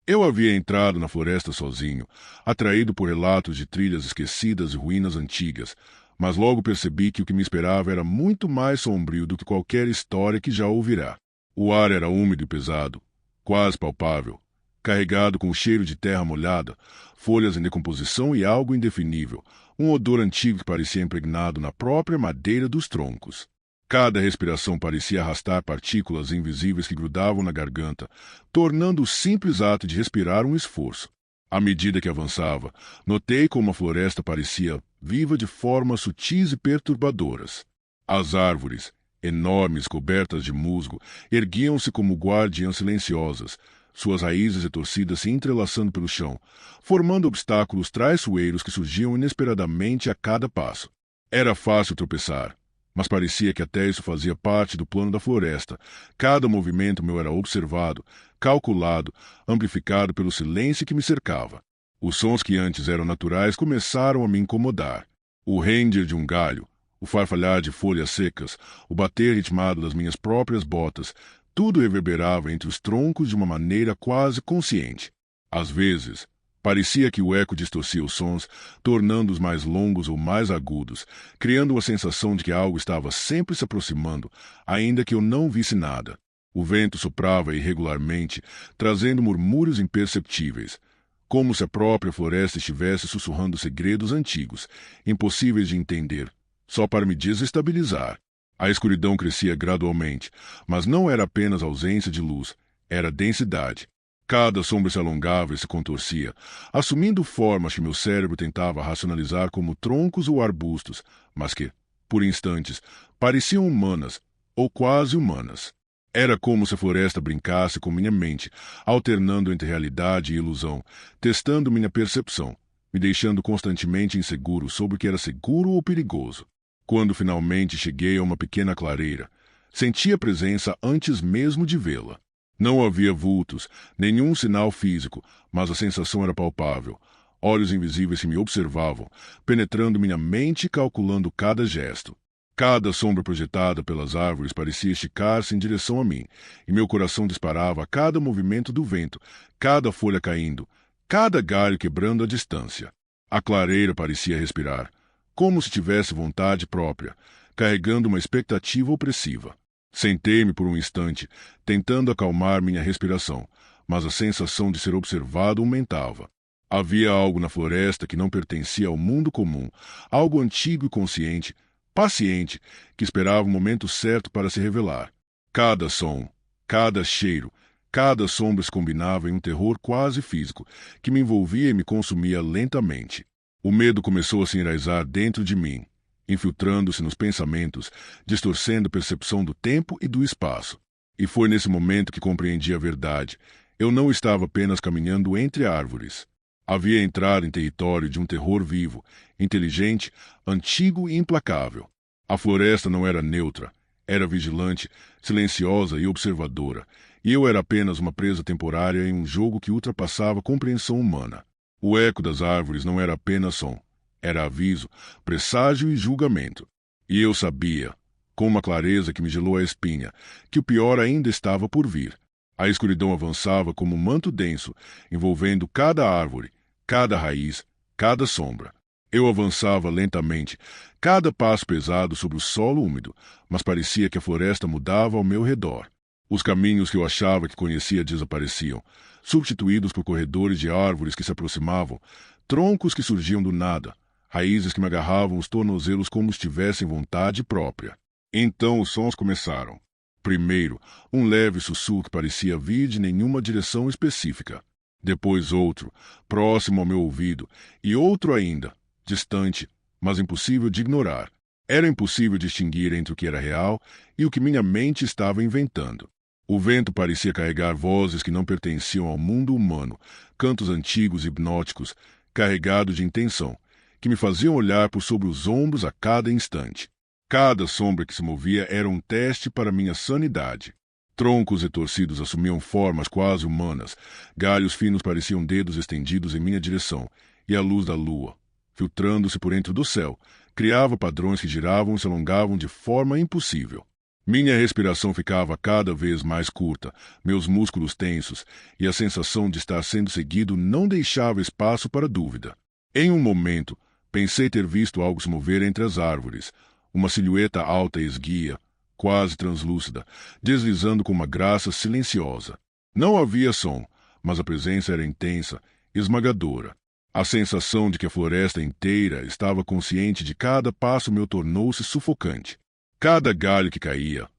Eu havia entrado na floresta sozinho, atraído por relatos de trilhas esquecidas e ruínas antigas, mas logo percebi que o que me esperava era muito mais sombrio do que qualquer história que já ouvirá. O ar era úmido e pesado, quase palpável, carregado com o cheiro de terra molhada, folhas em decomposição e algo indefinível, um odor antigo que parecia impregnado na própria madeira dos troncos. Cada respiração parecia arrastar partículas invisíveis que grudavam na garganta, tornando o simples ato de respirar um esforço. À medida que avançava, notei como a floresta parecia viva de formas sutis e perturbadoras. As árvores, enormes, cobertas de musgo, erguiam-se como guardiãs silenciosas, suas raízes retorcidas se entrelaçando pelo chão, formando obstáculos traiçoeiros que surgiam inesperadamente a cada passo. Era fácil tropeçar, mas parecia que até isso fazia parte do plano da floresta. Cada movimento meu era observado, calculado, amplificado pelo silêncio que me cercava. Os sons que antes eram naturais começaram a me incomodar. O render de um galho, o farfalhar de folhas secas, o bater ritmado das minhas próprias botas, tudo reverberava entre os troncos de uma maneira quase consciente. Às vezes, parecia que o eco distorcia os sons, tornando-os mais longos ou mais agudos, criando uma sensação de que algo estava sempre se aproximando, ainda que eu não visse nada. O vento soprava irregularmente, trazendo murmúrios imperceptíveis, como se a própria floresta estivesse sussurrando segredos antigos, impossíveis de entender, só para me desestabilizar. A escuridão crescia gradualmente, mas não era apenas ausência de luz, era densidade. Cada sombra se alongava e se contorcia, assumindo formas que meu cérebro tentava racionalizar como troncos ou arbustos, mas que, por instantes, pareciam humanas, ou quase humanas. Era como se a floresta brincasse com minha mente, alternando entre realidade e ilusão, testando minha percepção, me deixando constantemente inseguro sobre o que era seguro ou perigoso. Quando finalmente cheguei a uma pequena clareira, senti a presença antes mesmo de vê-la. Não havia vultos, nenhum sinal físico, mas a sensação era palpável. Olhos invisíveis que me observavam, penetrando minha mente e calculando cada gesto. Cada sombra projetada pelas árvores parecia esticar-se em direção a mim, e meu coração disparava a cada movimento do vento, cada folha caindo, cada galho quebrando a distância. A clareira parecia respirar, como se tivesse vontade própria, carregando uma expectativa opressiva. Sentei-me por um instante, tentando acalmar minha respiração, mas a sensação de ser observado aumentava. Havia algo na floresta que não pertencia ao mundo comum, algo antigo e consciente, paciente, que esperava o momento certo para se revelar. Cada som, cada cheiro, cada sombra se combinava em um terror quase físico, que me envolvia e me consumia lentamente. O medo começou a se enraizar dentro de mim, infiltrando-se nos pensamentos, distorcendo a percepção do tempo e do espaço. E foi nesse momento que compreendi a verdade. Eu não estava apenas caminhando entre árvores. Havia entrado em território de um terror vivo, inteligente, antigo e implacável. A floresta não era neutra, era vigilante, silenciosa e observadora, e eu era apenas uma presa temporária em um jogo que ultrapassava a compreensão humana. O eco das árvores não era apenas som, era aviso, presságio e julgamento. E eu sabia, com uma clareza que me gelou a espinha, que o pior ainda estava por vir. A escuridão avançava como um manto denso, envolvendo cada árvore, cada raiz, cada sombra. Eu avançava lentamente, cada passo pesado sobre o solo úmido, mas parecia que a floresta mudava ao meu redor. Os caminhos que eu achava que conhecia desapareciam, substituídos por corredores de árvores que se aproximavam, troncos que surgiam do nada, raízes que me agarravam os tornozelos como se tivessem vontade própria. Então os sons começaram. Primeiro, um leve sussurro que parecia vir de nenhuma direção específica. Depois outro, próximo ao meu ouvido, e outro ainda, distante, mas impossível de ignorar. Era impossível distinguir entre o que era real e o que minha mente estava inventando. O vento parecia carregar vozes que não pertenciam ao mundo humano, cantos antigos e hipnóticos, carregados de intenção, que me faziam olhar por sobre os ombros a cada instante. Cada sombra que se movia era um teste para minha sanidade. Troncos retorcidos assumiam formas quase humanas, galhos finos pareciam dedos estendidos em minha direção, e a luz da lua, filtrando-se por entre do céu, criava padrões que giravam e se alongavam de forma impossível. Minha respiração ficava cada vez mais curta, meus músculos tensos, e a sensação de estar sendo seguido não deixava espaço para dúvida. Em um momento, pensei ter visto algo se mover entre as árvores, uma silhueta alta e esguia, quase translúcida, deslizando com uma graça silenciosa. Não havia som, mas a presença era intensa, esmagadora. A sensação de que a floresta inteira estava consciente de cada passo meu tornou-se sufocante. Cada galho que caía,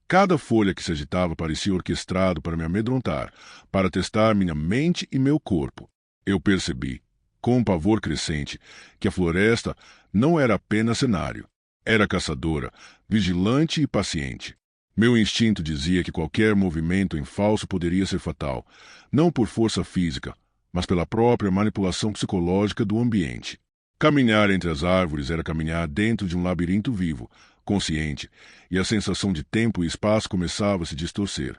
cada folha que se agitava parecia orquestrado para me amedrontar, para testar minha mente e meu corpo. Eu percebi, com um pavor crescente, que a floresta não era apenas cenário. Era caçadora, vigilante e paciente. Meu instinto dizia que qualquer movimento em falso poderia ser fatal, não por força física, mas pela própria manipulação psicológica do ambiente. Caminhar entre as árvores era caminhar dentro de um labirinto vivo, consciente, e a sensação de tempo e espaço começava a se distorcer.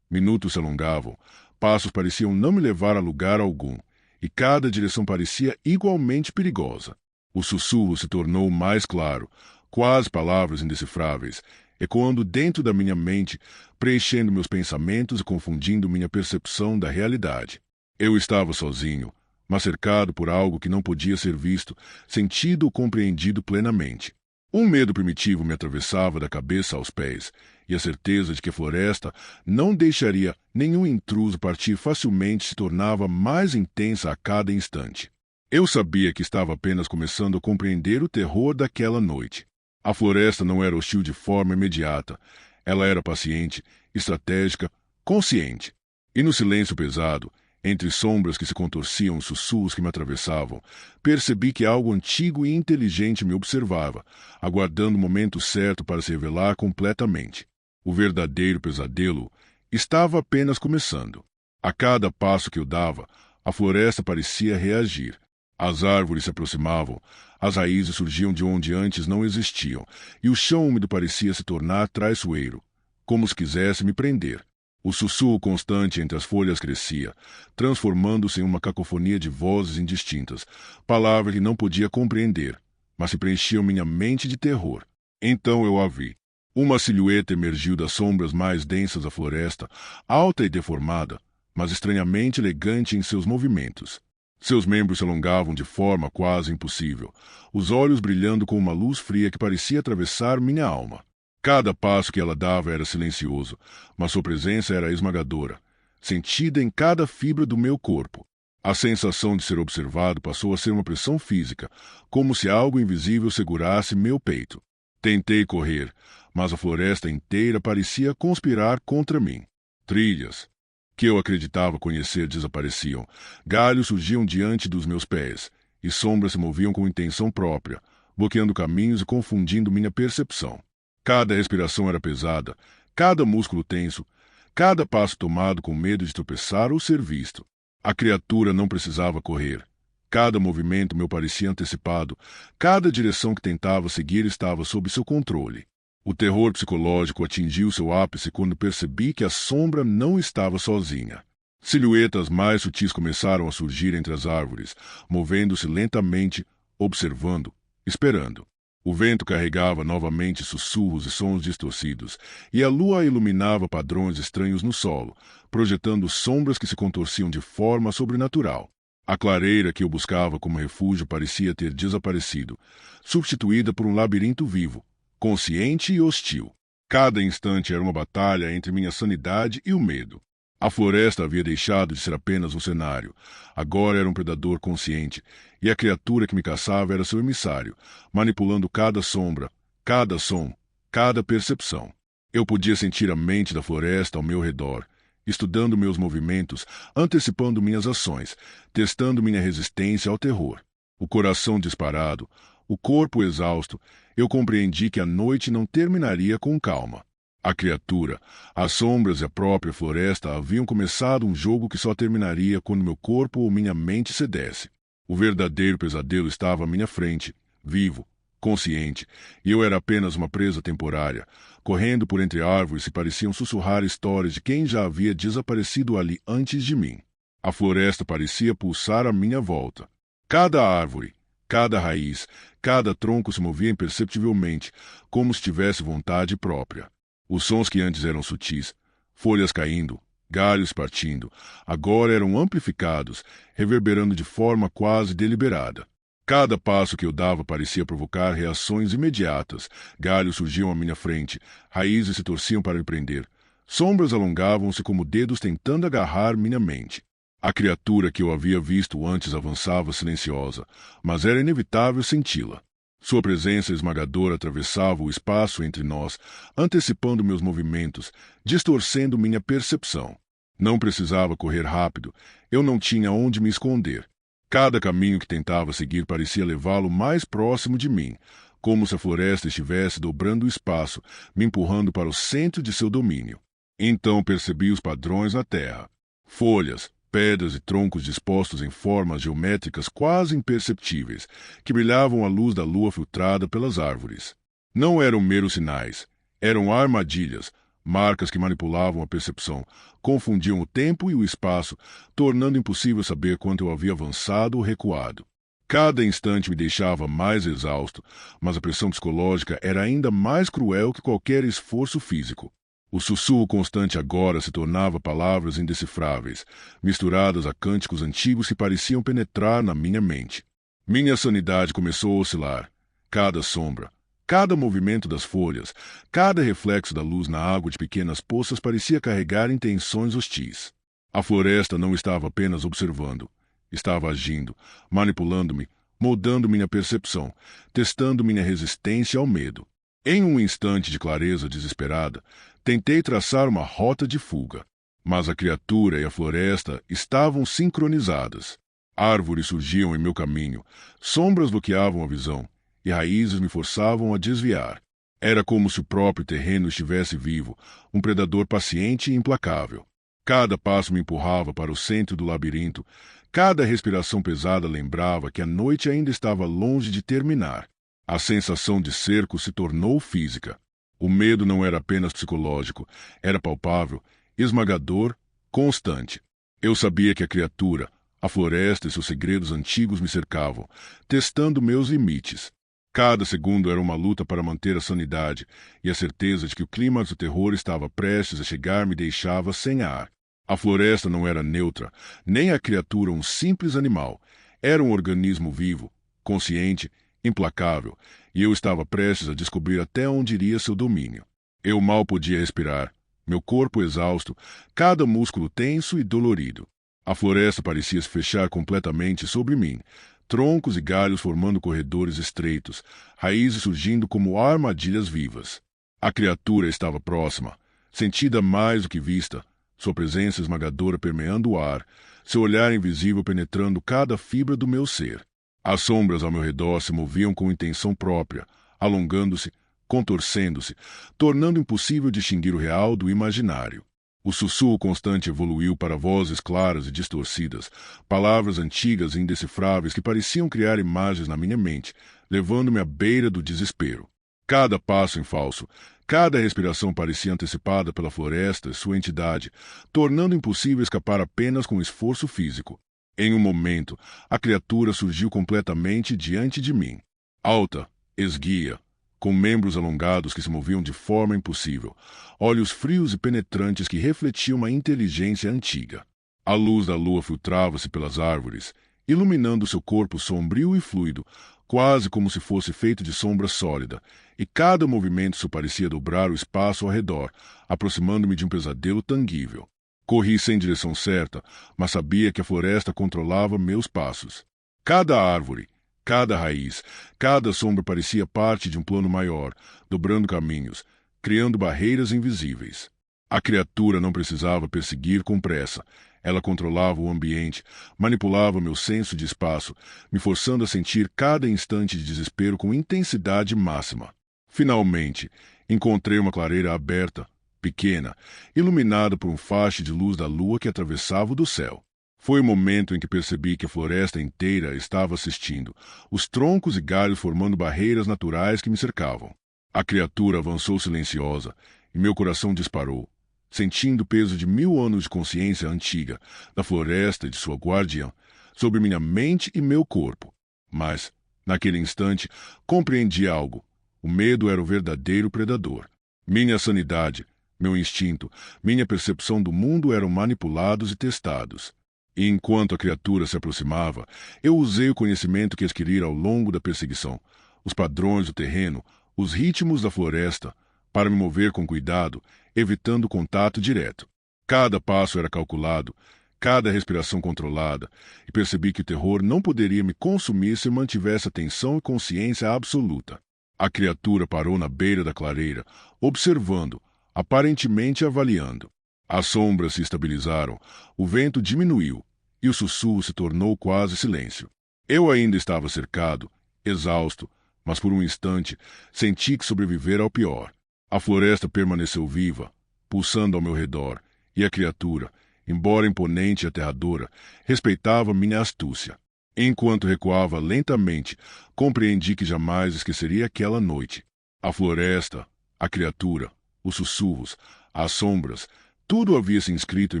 Minutos se alongavam, passos pareciam não me levar a lugar algum, e cada direção parecia igualmente perigosa. O sussurro se tornou mais claro, quase palavras indecifráveis, ecoando dentro da minha mente, preenchendo meus pensamentos e confundindo minha percepção da realidade. Eu estava sozinho, mas cercado por algo que não podia ser visto, sentido ou compreendido plenamente. Um medo primitivo me atravessava da cabeça aos pés, e a certeza de que a floresta não deixaria nenhum intruso partir facilmente se tornava mais intensa a cada instante. Eu sabia que estava apenas começando a compreender o terror daquela noite. A floresta não era hostil de forma imediata. Ela era paciente, estratégica, consciente. E no silêncio pesado, entre sombras que se contorciam e sussurros que me atravessavam, percebi que algo antigo e inteligente me observava, aguardando o momento certo para se revelar completamente. O verdadeiro pesadelo estava apenas começando. A cada passo que eu dava, a floresta parecia reagir. As árvores se aproximavam, as raízes surgiam de onde antes não existiam, e o chão úmido parecia se tornar traiçoeiro, como se quisesse me prender. O sussurro constante entre as folhas crescia, transformando-se em uma cacofonia de vozes indistintas, palavras que não podia compreender, mas se preenchiam minha mente de terror. Então eu a vi. Uma silhueta emergiu das sombras mais densas da floresta, alta e deformada, mas estranhamente elegante em seus movimentos. Seus membros se alongavam de forma quase impossível, os olhos brilhando com uma luz fria que parecia atravessar minha alma. Cada passo que ela dava era silencioso, mas sua presença era esmagadora, sentida em cada fibra do meu corpo. A sensação de ser observado passou a ser uma pressão física, como se algo invisível segurasse meu peito. Tentei correr, mas a floresta inteira parecia conspirar contra mim. Trilhas, que eu acreditava conhecer, desapareciam. Galhos surgiam diante dos meus pés, e sombras se moviam com intenção própria, bloqueando caminhos e confundindo minha percepção. Cada respiração era pesada, cada músculo tenso, cada passo tomado com medo de tropeçar ou ser visto. A criatura não precisava correr. Cada movimento meu parecia antecipado, cada direção que tentava seguir estava sob seu controle. O terror psicológico atingiu seu ápice quando percebi que a sombra não estava sozinha. Silhuetas mais sutis começaram a surgir entre as árvores, movendo-se lentamente, observando, esperando. O vento carregava novamente sussurros e sons distorcidos, e a lua iluminava padrões estranhos no solo, projetando sombras que se contorciam de forma sobrenatural. A clareira que eu buscava como refúgio parecia ter desaparecido, substituída por um labirinto vivo, consciente e hostil. Cada instante era uma batalha entre minha sanidade e o medo. A floresta havia deixado de ser apenas um cenário. Agora era um predador consciente, e a criatura que me caçava era seu emissário, manipulando cada sombra, cada som, cada percepção. Eu podia sentir a mente da floresta ao meu redor, estudando meus movimentos, antecipando minhas ações, testando minha resistência ao terror. O coração disparado, o corpo exausto, eu compreendi que a noite não terminaria com calma. A criatura, as sombras e a própria floresta haviam começado um jogo que só terminaria quando meu corpo ou minha mente cedesse. O verdadeiro pesadelo estava à minha frente, vivo, consciente, e eu era apenas uma presa temporária, correndo por entre árvores que pareciam sussurrar histórias de quem já havia desaparecido ali antes de mim. A floresta parecia pulsar à minha volta. Cada árvore, cada raiz, cada tronco se movia imperceptivelmente, como se tivesse vontade própria. Os sons que antes eram sutis, folhas caindo, galhos partindo, agora eram amplificados, reverberando de forma quase deliberada. Cada passo que eu dava parecia provocar reações imediatas. Galhos surgiam à minha frente, raízes se torciam para me prender. Sombras alongavam-se como dedos tentando agarrar minha mente. A criatura que eu havia visto antes avançava silenciosa, mas era inevitável senti-la. Sua presença esmagadora atravessava o espaço entre nós, antecipando meus movimentos, distorcendo minha percepção. Não precisava correr rápido, eu não tinha onde me esconder. Cada caminho que tentava seguir parecia levá-lo mais próximo de mim, como se a floresta estivesse dobrando o espaço, me empurrando para o centro de seu domínio. Então percebi os padrões na terra. Folhas, pedras e troncos dispostos em formas geométricas quase imperceptíveis, que brilhavam à luz da lua filtrada pelas árvores. Não eram meros sinais, eram armadilhas, marcas que manipulavam a percepção, confundiam o tempo e o espaço, tornando impossível saber quanto eu havia avançado ou recuado. Cada instante me deixava mais exausto, mas a pressão psicológica era ainda mais cruel que qualquer esforço físico. O sussurro constante agora se tornava palavras indecifráveis, misturadas a cânticos antigos que pareciam penetrar na minha mente. Minha sanidade começou a oscilar. Cada sombra, cada movimento das folhas, cada reflexo da luz na água de pequenas poças parecia carregar intenções hostis. A floresta não estava apenas observando, estava agindo, manipulando-me, moldando minha percepção, testando minha resistência ao medo. Em um instante de clareza desesperada, tentei traçar uma rota de fuga, mas a criatura e a floresta estavam sincronizadas. Árvores surgiam em meu caminho, sombras bloqueavam a visão, e raízes me forçavam a desviar. Era como se o próprio terreno estivesse vivo, um predador paciente e implacável. Cada passo me empurrava para o centro do labirinto, cada respiração pesada lembrava que a noite ainda estava longe de terminar. A sensação de cerco se tornou física. O medo não era apenas psicológico, era palpável, esmagador, constante. Eu sabia que a criatura, a floresta e seus segredos antigos me cercavam, testando meus limites. Cada segundo era uma luta para manter a sanidade, e a certeza de que o clímax do terror estava prestes a chegar me deixava sem ar. A floresta não era neutra, nem a criatura um simples animal. Era um organismo vivo, consciente, implacável, e eu estava prestes a descobrir até onde iria seu domínio. Eu mal podia respirar, meu corpo exausto, cada músculo tenso e dolorido. A floresta parecia se fechar completamente sobre mim, troncos e galhos formando corredores estreitos, raízes surgindo como armadilhas vivas. A criatura estava próxima, sentida mais do que vista, sua presença esmagadora permeando o ar, seu olhar invisível penetrando cada fibra do meu ser. As sombras ao meu redor se moviam com intenção própria, alongando-se, contorcendo-se, tornando impossível distinguir o real do imaginário. O sussurro constante evoluiu para vozes claras e distorcidas, palavras antigas e indecifráveis que pareciam criar imagens na minha mente, levando-me à beira do desespero. Cada passo em falso, cada respiração parecia antecipada pela floresta e sua entidade, tornando impossível escapar apenas com esforço físico. Em um momento, a criatura surgiu completamente diante de mim. Alta, esguia, com membros alongados que se moviam de forma impossível, olhos frios e penetrantes que refletiam uma inteligência antiga. A luz da lua filtrava-se pelas árvores, iluminando seu corpo sombrio e fluido, quase como se fosse feito de sombra sólida, e cada movimento só parecia dobrar o espaço ao redor, aproximando-me de um pesadelo tangível. Corri sem direção certa, mas sabia que a floresta controlava meus passos. Cada árvore, cada raiz, cada sombra parecia parte de um plano maior, dobrando caminhos, criando barreiras invisíveis. A criatura não precisava perseguir com pressa. Ela controlava o ambiente, manipulava meu senso de espaço, me forçando a sentir cada instante de desespero com intensidade máxima. Finalmente, encontrei uma clareira aberta, pequena, iluminada por um faixe de luz da lua que atravessava o do céu. Foi o momento em que percebi que a floresta inteira estava assistindo, os troncos e galhos formando barreiras naturais que me cercavam. A criatura avançou silenciosa, e meu coração disparou, sentindo o peso de 1000 anos de consciência antiga, da floresta e de sua guardiã, sobre minha mente e meu corpo. Mas, naquele instante, compreendi algo. O medo era o verdadeiro predador. Minha sanidade, meu instinto, minha percepção do mundo eram manipulados e testados. E enquanto a criatura se aproximava, eu usei o conhecimento que adquirira ao longo da perseguição, os padrões do terreno, os ritmos da floresta, para me mover com cuidado, evitando o contato direto. Cada passo era calculado, cada respiração controlada, e percebi que o terror não poderia me consumir se eu mantivesse atenção e consciência absoluta. A criatura parou na beira da clareira, observando, aparentemente avaliando. As sombras se estabilizaram, o vento diminuiu, e o sussurro se tornou quase silêncio. Eu ainda estava cercado, exausto, mas por um instante senti que sobrevivera ao pior. A floresta permaneceu viva, pulsando ao meu redor, e a criatura, embora imponente e aterradora, respeitava minha astúcia. Enquanto recuava lentamente, compreendi que jamais esqueceria aquela noite. A floresta, a criatura, os sussurros, as sombras, tudo havia se inscrito em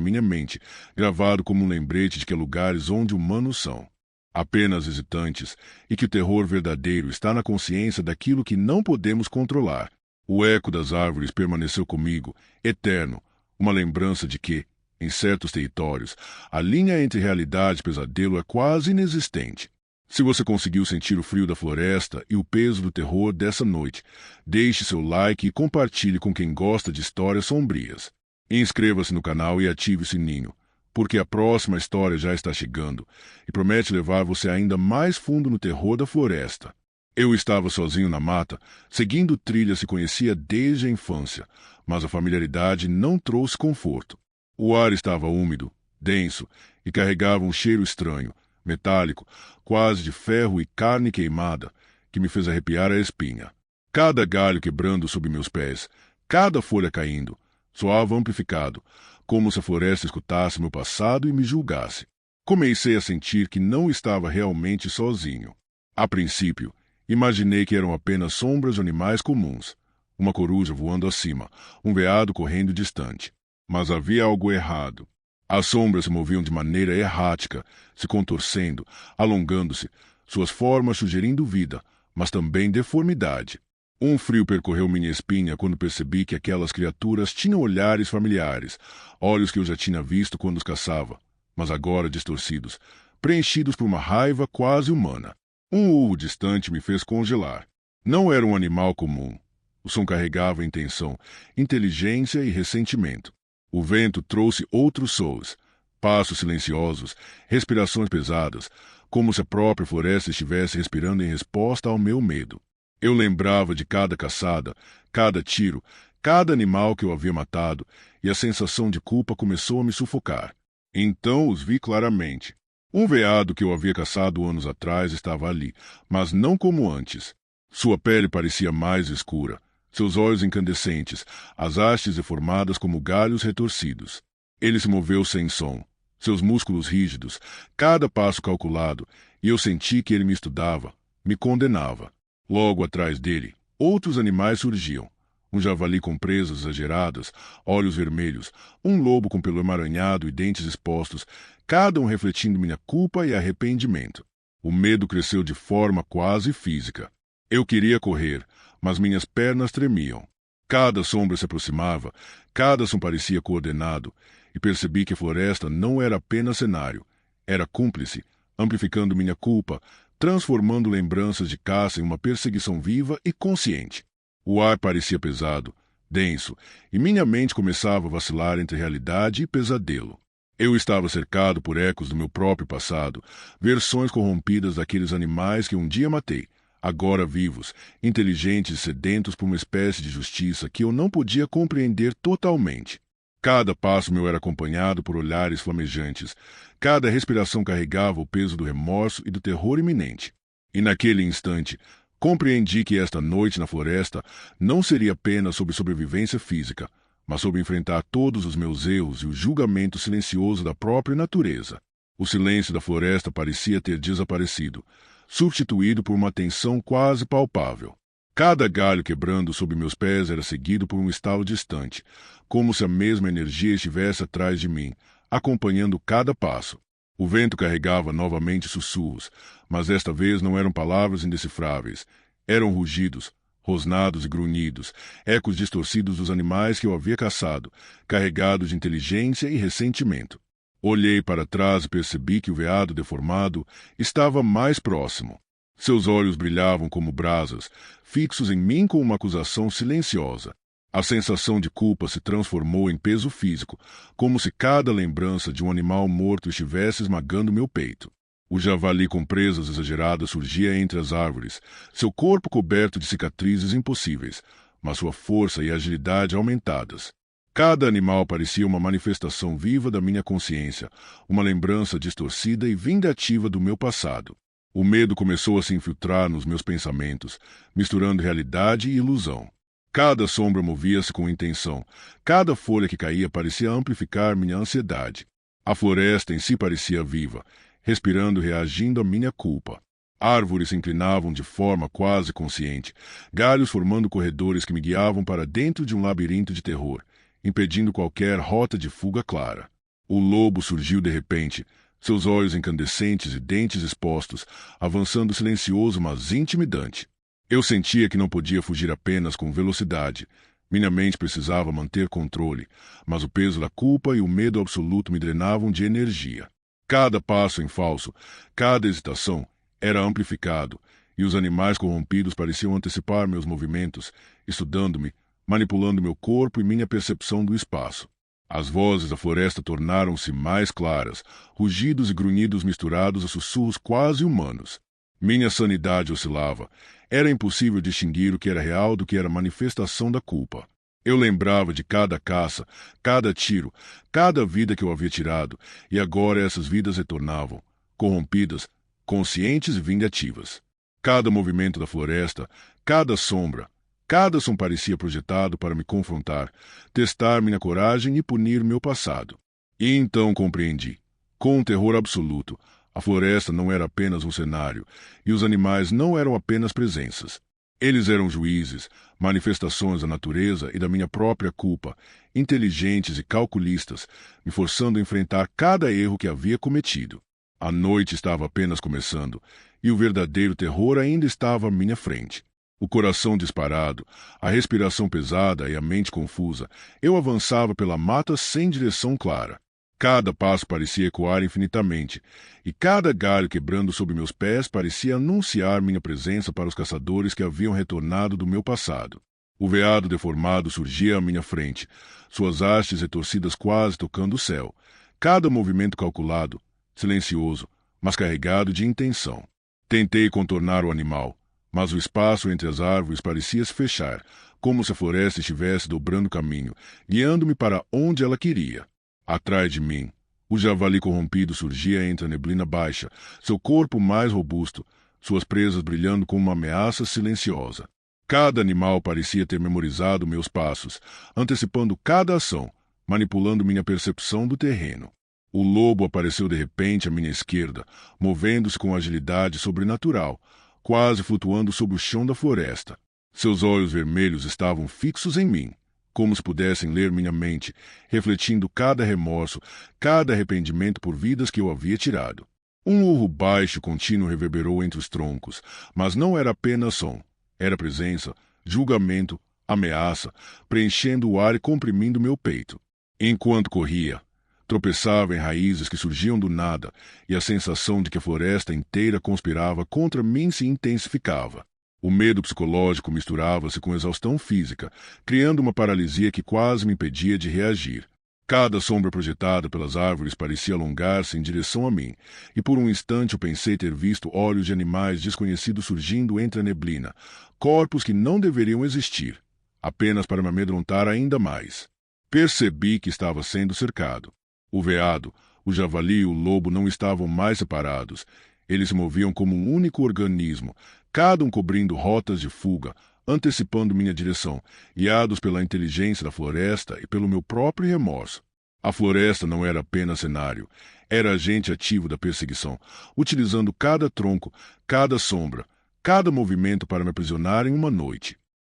minha mente, gravado como um lembrete de que há lugares onde humanos são apenas visitantes, e que o terror verdadeiro está na consciência daquilo que não podemos controlar. O eco das árvores permaneceu comigo, eterno, uma lembrança de que, em certos territórios, a linha entre realidade e pesadelo é quase inexistente. Se você conseguiu sentir o frio da floresta e o peso do terror dessa noite, deixe seu like e compartilhe com quem gosta de histórias sombrias. Inscreva-se no canal e ative o sininho, porque a próxima história já está chegando e promete levar você ainda mais fundo no terror da floresta. Eu estava sozinho na mata, seguindo trilhas que conhecia desde a infância, mas a familiaridade não trouxe conforto. O ar estava úmido, denso, e carregava um cheiro estranho, metálico, quase de ferro e carne queimada, que me fez arrepiar a espinha. Cada galho quebrando sob meus pés, cada folha caindo, soava amplificado, como se a floresta escutasse meu passado e me julgasse. Comecei a sentir que não estava realmente sozinho. A princípio, imaginei que eram apenas sombras de animais comuns, uma coruja voando acima, um veado correndo distante. Mas havia algo errado. As sombras se moviam de maneira errática, se contorcendo, alongando-se, suas formas sugerindo vida, mas também deformidade. Um frio percorreu minha espinha quando percebi que aquelas criaturas tinham olhares familiares, olhos que eu já tinha visto quando os caçava, mas agora distorcidos, preenchidos por uma raiva quase humana. Um urro distante me fez congelar. Não era um animal comum. O som carregava intenção, inteligência e ressentimento. O vento trouxe outros sons, passos silenciosos, respirações pesadas, como se a própria floresta estivesse respirando em resposta ao meu medo. Eu lembrava de cada caçada, cada tiro, cada animal que eu havia matado, e a sensação de culpa começou a me sufocar. Então os vi claramente. Um veado que eu havia caçado anos atrás estava ali, mas não como antes. Sua pele parecia mais escura, seus olhos incandescentes, as hastes deformadas como galhos retorcidos. Ele se moveu sem som, seus músculos rígidos, cada passo calculado, e eu senti que ele me estudava, me condenava. Logo atrás dele, outros animais surgiam. Um javali com presas exageradas, olhos vermelhos, um lobo com pelo emaranhado e dentes expostos, cada um refletindo minha culpa e arrependimento. O medo cresceu de forma quase física. Eu queria correr, mas minhas pernas tremiam. Cada sombra se aproximava, cada som parecia coordenado, e percebi que a floresta não era apenas cenário, era cúmplice, amplificando minha culpa, transformando lembranças de caça em uma perseguição viva e consciente. O ar parecia pesado, denso, e minha mente começava a vacilar entre realidade e pesadelo. Eu estava cercado por ecos do meu próprio passado, versões corrompidas daqueles animais que um dia matei, agora vivos, inteligentes e sedentos por uma espécie de justiça que eu não podia compreender totalmente. Cada passo meu era acompanhado por olhares flamejantes. Cada respiração carregava o peso do remorso e do terror iminente. E naquele instante, compreendi que esta noite na floresta não seria apenas sobre sobrevivência física, mas sobre enfrentar todos os meus erros e o julgamento silencioso da própria natureza. O silêncio da floresta parecia ter desaparecido, substituído por uma tensão quase palpável. Cada galho quebrando sob meus pés era seguido por um estalo distante, como se a mesma energia estivesse atrás de mim, acompanhando cada passo. O vento carregava novamente sussurros, mas desta vez não eram palavras indecifráveis. Eram rugidos, Rosnados e grunhidos, ecos distorcidos dos animais que eu havia caçado, carregados de inteligência e ressentimento. Olhei para trás e percebi que o veado deformado estava mais próximo. Seus olhos brilhavam como brasas, fixos em mim com uma acusação silenciosa. A sensação de culpa se transformou em peso físico, como se cada lembrança de um animal morto estivesse esmagando meu peito. O javali com presas exageradas surgia entre as árvores, seu corpo coberto de cicatrizes impossíveis, mas sua força e agilidade aumentadas. Cada animal parecia uma manifestação viva da minha consciência, uma lembrança distorcida e vingativa do meu passado. O medo começou a se infiltrar nos meus pensamentos, misturando realidade e ilusão. Cada sombra movia-se com intenção, cada folha que caía parecia amplificar minha ansiedade. A floresta em si parecia viva, respirando e reagindo à minha culpa. Árvores se inclinavam de forma quase consciente, galhos formando corredores que me guiavam para dentro de um labirinto de terror, impedindo qualquer rota de fuga clara. O lobo surgiu de repente, seus olhos incandescentes e dentes expostos, avançando silencioso mas intimidante. Eu sentia que não podia fugir apenas com velocidade. Minha mente precisava manter controle, mas o peso da culpa e o medo absoluto me drenavam de energia. Cada passo em falso, cada hesitação, era amplificado, e os animais corrompidos pareciam antecipar meus movimentos, estudando-me, manipulando meu corpo e minha percepção do espaço. As vozes da floresta tornaram-se mais claras, rugidos e grunhidos misturados a sussurros quase humanos. Minha sanidade oscilava. Era impossível distinguir o que era real do que era manifestação da culpa. Eu lembrava de cada caça, cada tiro, cada vida que eu havia tirado, e agora essas vidas retornavam, corrompidas, conscientes e vingativas. Cada movimento da floresta, cada sombra, cada som parecia projetado para me confrontar, testar minha coragem e punir meu passado. E então compreendi, com um terror absoluto, a floresta não era apenas um cenário, e os animais não eram apenas presenças. Eles eram juízes, manifestações da natureza e da minha própria culpa, inteligentes e calculistas, me forçando a enfrentar cada erro que havia cometido. A noite estava apenas começando, e o verdadeiro terror ainda estava à minha frente. O coração disparado, a respiração pesada e a mente confusa, eu avançava pela mata sem direção clara. Cada passo parecia ecoar infinitamente, e cada galho quebrando sob meus pés parecia anunciar minha presença para os caçadores que haviam retornado do meu passado. O veado deformado surgia à minha frente, suas hastes retorcidas quase tocando o céu. Cada movimento calculado, silencioso, mas carregado de intenção. Tentei contornar o animal, mas o espaço entre as árvores parecia se fechar, como se a floresta estivesse dobrando caminho, guiando-me para onde ela queria. Atrás de mim, o javali corrompido surgia entre a neblina baixa, seu corpo mais robusto, suas presas brilhando como uma ameaça silenciosa. Cada animal parecia ter memorizado meus passos, antecipando cada ação, manipulando minha percepção do terreno. O lobo apareceu de repente à minha esquerda, movendo-se com agilidade sobrenatural, quase flutuando sobre o chão da floresta. Seus olhos vermelhos estavam fixos em mim, como se pudessem ler minha mente, refletindo cada remorso, cada arrependimento por vidas que eu havia tirado. Um urro baixo e contínuo reverberou entre os troncos, mas não era apenas som. Era presença, julgamento, ameaça, preenchendo o ar e comprimindo meu peito. Enquanto corria, tropeçava em raízes que surgiam do nada, e a sensação de que a floresta inteira conspirava contra mim se intensificava. O medo psicológico misturava-se com exaustão física, criando uma paralisia que quase me impedia de reagir. Cada sombra projetada pelas árvores parecia alongar-se em direção a mim, e por um instante eu pensei ter visto olhos de animais desconhecidos surgindo entre a neblina, corpos que não deveriam existir, apenas para me amedrontar ainda mais. Percebi que estava sendo cercado. O veado, o javali e o lobo não estavam mais separados. Eles se moviam como um único organismo, cada um cobrindo rotas de fuga, antecipando minha direção, guiados pela inteligência da floresta e pelo meu próprio remorso. A floresta não era apenas cenário, era agente ativo da perseguição, utilizando cada tronco, cada sombra, cada movimento para me aprisionar em uma noite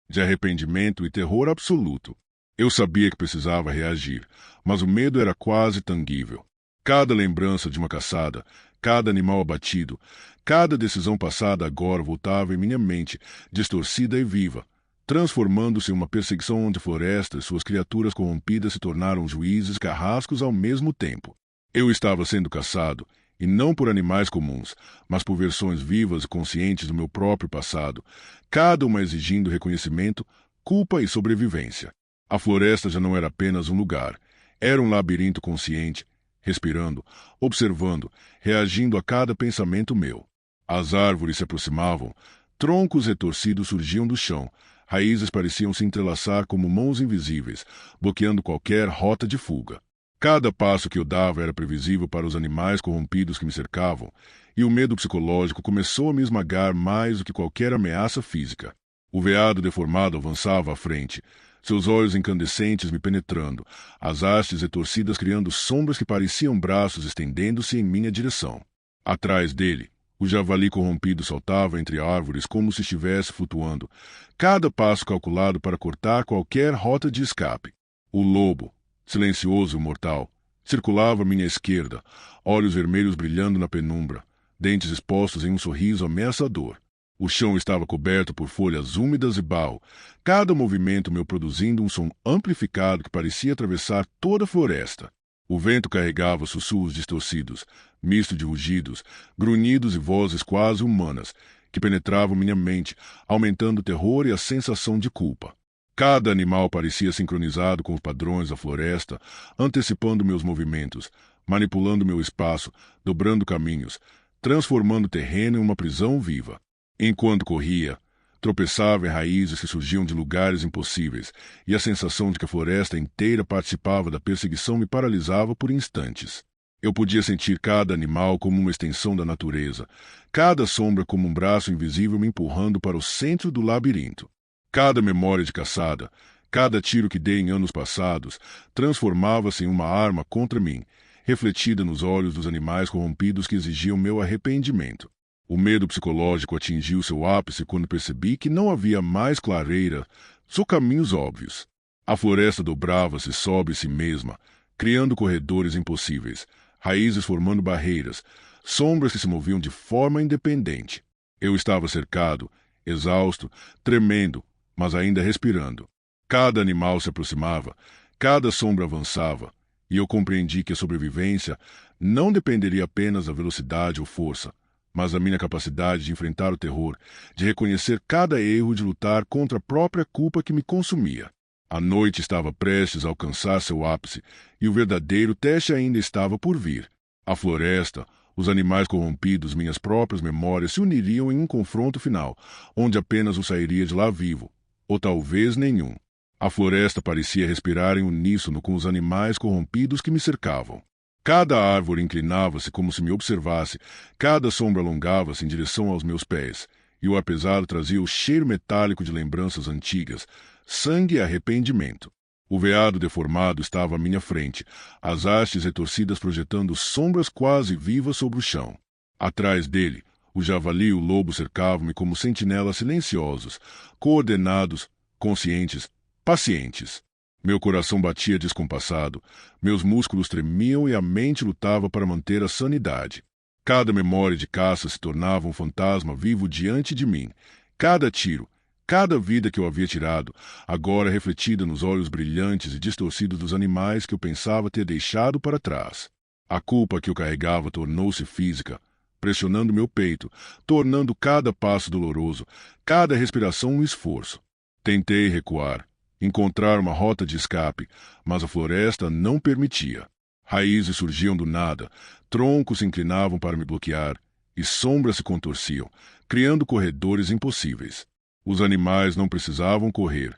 de arrependimento e terror absoluto. Eu sabia que precisava reagir, mas o medo era quase tangível. Cada lembrança de uma caçada, cada animal abatido, cada decisão passada agora voltava em minha mente, distorcida e viva, transformando-se em uma perseguição onde a floresta e suas criaturas corrompidas se tornaram juízes e carrascos ao mesmo tempo. Eu estava sendo caçado, e não por animais comuns, mas por versões vivas e conscientes do meu próprio passado, cada uma exigindo reconhecimento, culpa e sobrevivência. A floresta já não era apenas um lugar, era um labirinto consciente, respirando, observando, reagindo a cada pensamento meu. As árvores se aproximavam, troncos retorcidos surgiam do chão, raízes pareciam se entrelaçar como mãos invisíveis, bloqueando qualquer rota de fuga. Cada passo que eu dava era previsível para os animais corrompidos que me cercavam, e o medo psicológico começou a me esmagar mais do que qualquer ameaça física. O veado deformado avançava à frente, seus olhos incandescentes me penetrando, as hastes retorcidas criando sombras que pareciam braços estendendo-se em minha direção. Atrás dele, o javali corrompido saltava entre árvores como se estivesse flutuando, cada passo calculado para cortar qualquer rota de escape. O lobo, silencioso e mortal, circulava à minha esquerda, olhos vermelhos brilhando na penumbra, dentes expostos em um sorriso ameaçador. O chão estava coberto por folhas úmidas e barro, cada movimento meu produzindo um som amplificado que parecia atravessar toda a floresta. O vento carregava sussurros distorcidos, misto de rugidos, grunhidos e vozes quase humanas, que penetravam minha mente, aumentando o terror e a sensação de culpa. Cada animal parecia sincronizado com os padrões da floresta, antecipando meus movimentos, manipulando meu espaço, dobrando caminhos, transformando o terreno em uma prisão viva. Enquanto corria, tropeçava em raízes que surgiam de lugares impossíveis, e a sensação de que a floresta inteira participava da perseguição me paralisava por instantes. Eu podia sentir cada animal como uma extensão da natureza, cada sombra como um braço invisível me empurrando para o centro do labirinto. Cada memória de caçada, cada tiro que dei em anos passados, transformava-se em uma arma contra mim, refletida nos olhos dos animais corrompidos que exigiam meu arrependimento. O medo psicológico atingiu seu ápice quando percebi que não havia mais clareira, só caminhos óbvios. A floresta dobrava-se sobre si mesma, criando corredores impossíveis, raízes formando barreiras, sombras que se moviam de forma independente. Eu estava cercado, exausto, tremendo, mas ainda respirando. Cada animal se aproximava, cada sombra avançava, e eu compreendi que a sobrevivência não dependeria apenas da velocidade ou força, mas da minha capacidade de enfrentar o terror, de reconhecer cada erro e de lutar contra a própria culpa que me consumia. A noite estava prestes a alcançar seu ápice, e o verdadeiro teste ainda estava por vir. A floresta, os animais corrompidos, minhas próprias memórias se uniriam em um confronto final, onde apenas eu sairia de lá vivo, ou talvez nenhum. A floresta parecia respirar em uníssono com os animais corrompidos que me cercavam. Cada árvore inclinava-se como se me observasse, cada sombra alongava-se em direção aos meus pés, e o ar pesado trazia o cheiro metálico de lembranças antigas, sangue e arrependimento. O veado deformado estava à minha frente, as hastes retorcidas projetando sombras quase vivas sobre o chão. Atrás dele, o javali e o lobo cercavam-me como sentinelas silenciosos, coordenados, conscientes, pacientes. Meu coração batia descompassado, meus músculos tremiam e a mente lutava para manter a sanidade. Cada memória de caça se tornava um fantasma vivo diante de mim. Cada tiro, cada vida que eu havia tirado, agora refletida nos olhos brilhantes e distorcidos dos animais que eu pensava ter deixado para trás. A culpa que eu carregava tornou-se física, pressionando meu peito, tornando cada passo doloroso, cada respiração um esforço. Tentei recuar, encontrar uma rota de escape, mas a floresta não permitia. Raízes surgiam do nada, troncos se inclinavam para me bloquear, e sombras se contorciam, criando corredores impossíveis. Os animais não precisavam correr.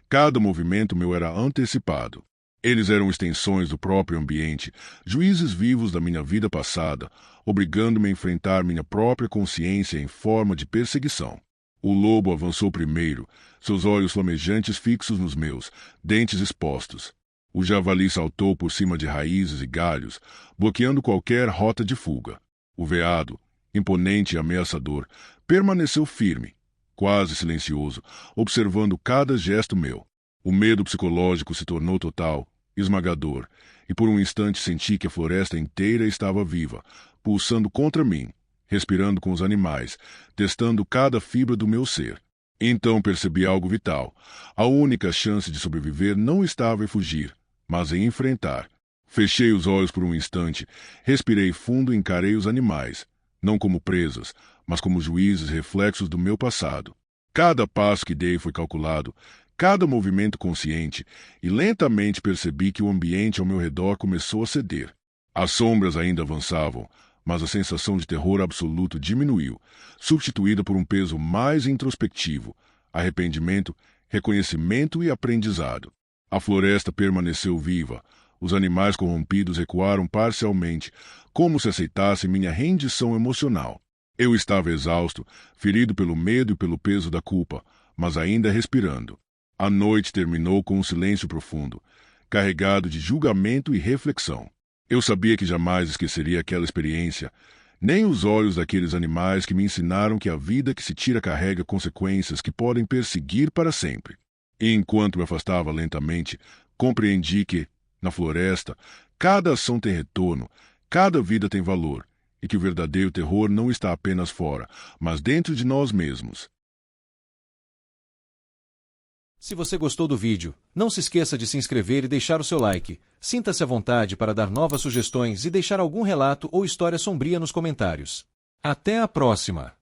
Cada movimento meu era antecipado. Eles eram extensões do próprio ambiente, juízes vivos da minha vida passada, obrigando-me a enfrentar minha própria consciência em forma de perseguição. O lobo avançou primeiro, seus olhos flamejantes fixos nos meus, dentes expostos. O javali saltou por cima de raízes e galhos, bloqueando qualquer rota de fuga. O veado, imponente e ameaçador, permaneceu firme, quase silencioso, observando cada gesto meu. O medo psicológico se tornou total, esmagador, e por um instante senti que a floresta inteira estava viva, pulsando contra mim, respirando com os animais, testando cada fibra do meu ser. Então percebi algo vital. A única chance de sobreviver não estava em fugir, mas em enfrentar. Fechei os olhos por um instante, respirei fundo e encarei os animais, não como presas, mas como juízes reflexos do meu passado. Cada passo que dei foi calculado, cada movimento consciente, e lentamente percebi que o ambiente ao meu redor começou a ceder. As sombras ainda avançavam, mas a sensação de terror absoluto diminuiu, substituída por um peso mais introspectivo, arrependimento, reconhecimento e aprendizado. A floresta permaneceu viva, os animais corrompidos recuaram parcialmente, como se aceitassem minha rendição emocional. Eu estava exausto, ferido pelo medo e pelo peso da culpa, mas ainda respirando. A noite terminou com um silêncio profundo, carregado de julgamento e reflexão. Eu sabia que jamais esqueceria aquela experiência, nem os olhos daqueles animais que me ensinaram que a vida que se tira carrega consequências que podem perseguir para sempre. E enquanto me afastava lentamente, compreendi que, na floresta, cada ação tem retorno, cada vida tem valor, e que o verdadeiro terror não está apenas fora, mas dentro de nós mesmos. Se você gostou do vídeo, não se esqueça de se inscrever e deixar o seu like. Sinta-se à vontade para dar novas sugestões e deixar algum relato ou história sombria nos comentários. Até a próxima!